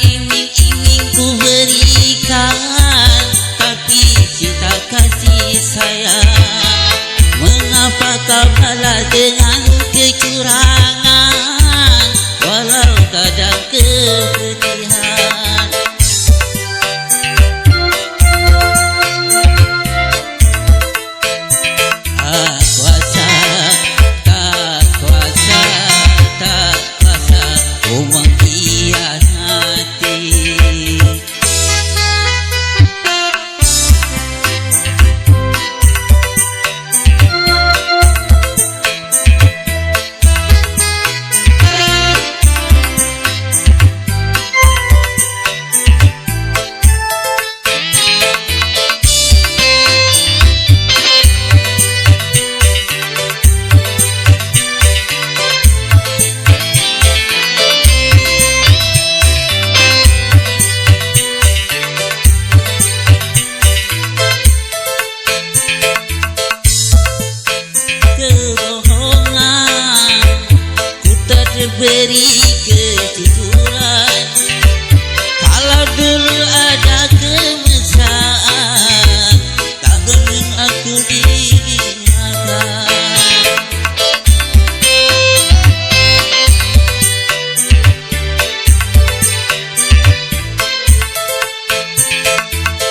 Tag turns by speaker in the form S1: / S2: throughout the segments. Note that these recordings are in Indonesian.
S1: iming-iming ku berikan, tapi cinta kasih sayang mengapa kau balas dengan kecurangan, walau kadang kepedihan. Tak kuasa ku mengkhianati. Beri kejujuran, kalau dulu ada kemesraan, tak belum aku diingatkan.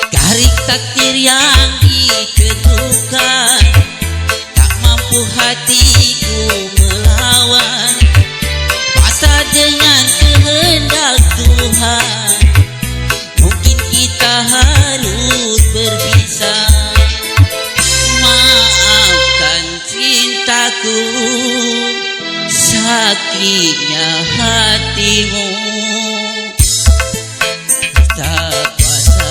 S1: Garis takdir yang ditentukan, tak mampu hatiku melawan dengan kehendak Tuhan. Mungkin kita harus berpisah. Maafkan cintaku, sakitnya hatimu. Tak kuasa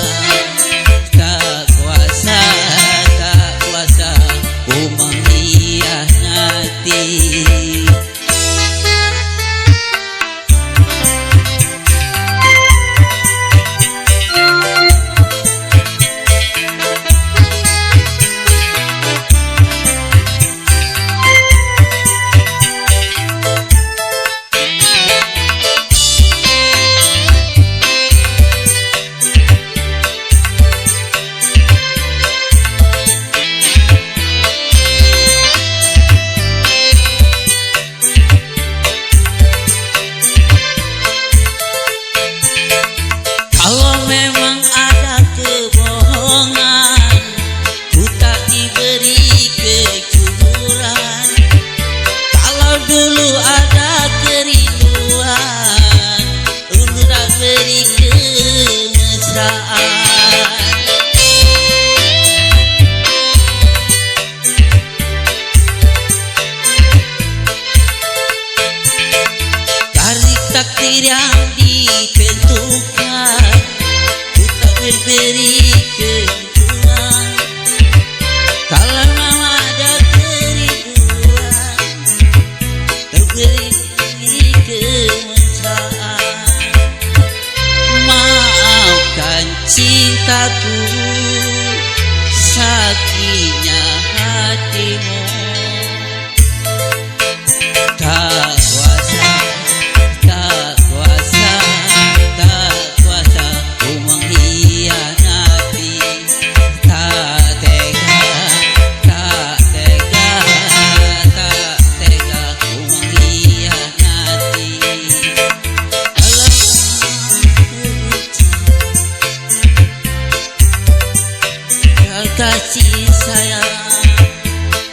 S1: ku mengkhianati. Dulu ada kerinduan, dulu tak beri kemesraan. Garis takdir yang ditentukan, ku tak berberi kejujuran. Kalau memang ada beri kemesraan, maafkan cintaku, sakitnya hatimu. Tak kuasa ku mengkhianati. Tak tega ku mengkhianati. Kasih sayang,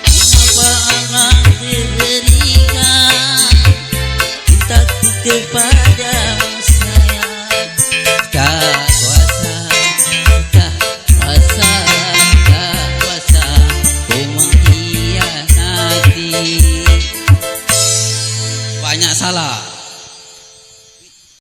S1: mengapa Allah diberikan cintaku kepadamu sayang. Tak kuasa ku mengkhianati. Banyak salah.